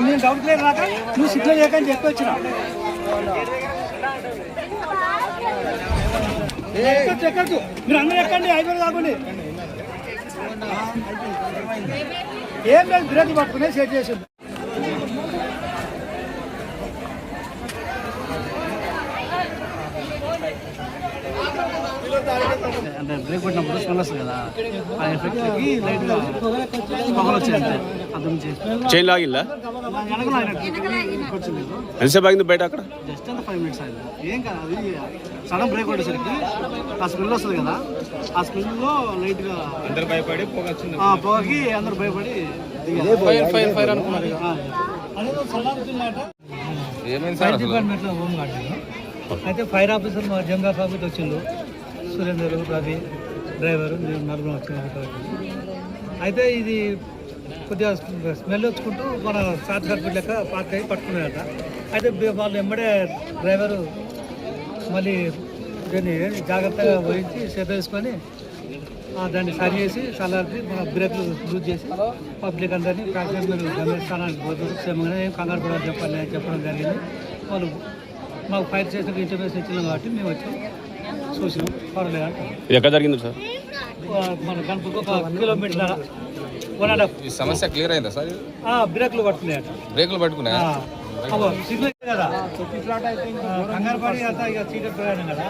నేను డౌట్ లేదు రాక నువ్వు సిగ్నల్ చేయకని చెప్పి వచ్చినా ఎక్కచ్చు మీరు అందరూ ఎక్కండి 5 కాకుండా ఏం లేదు బ్రేక్ పట్టుకునే సెట్ చేసి అంటే బ్రేక్ కొట్టినప్పుడు స్మెల్ వస్తుంది కదా ఆ ఎఫెక్ట్కి లైట్గా పొగలు వచ్చాయి అంతే అర్థం చేసి చైన్ లాగిల్లా ఎంతసేపు ఆగింది బయట అక్కడ జస్ట్ అంత 5 minutes అయింది ఏం కాదు అది సడన్ బ్రేక్ కొట్టేసరికి ఆ స్మెల్ వస్తుంది కదా ఆ స్మెల్లో లైట్గా అందరు భయపడి పొగ వచ్చింది పొగకి అందరు భయపడి ఫైర్ అనుకున్నారు ఫైర్ డిపార్ట్మెంట్లో హోమ్ గార్డ్ అయితే ఫైర్ ఆఫీసర్ మా జంగా ఆఫీస్ వచ్చిండు సురేందర్ రవి డ్రైవర్ మేము నలుగురు వచ్చిన అయితే ఇది కొద్దిగా స్మెల్ వచ్చుకుంటూ మన షార్ట్ సర్క్యూట్ లెక్క పార్క్ అయ్యి పట్టుకున్నారట అయితే వాళ్ళు వెంబడే డ్రైవరు మళ్ళీ దాన్ని జాగ్రత్తగా వహించి శ్రద్ధ తీసుకొని దాన్ని సరి చేసి చల్లారి మన బ్రేక్లు లూజ్ చేసి పబ్లిక్ అందరినీ ప్యాసింజర్ గమ్యస్థానానికి పోతుంది క్షేమంగా ఏం కంగారు పడాలని చెప్పడం జరిగింది వాళ్ళు మాకు ఫైర్ స్టేషన్కి ఇంటిమేషన్ ఇచ్చినాం కాబట్టి మేము వచ్చి చూసినాం పర్వాలేదు. ఎక్కడ జరిగింది సార్? మన గణపతికి 1 కిలోమీటర్ 1.5 సమస్య క్లియర్ అయిందా సార్? బ్రేక్లు పట్టుకున్నాయట. బ్రేక్లు పట్టుకున్నాయా? సిగ్నల్ కదా కంగారు పడి అంతా ఇక చీకటి ప్రయాణం కదా.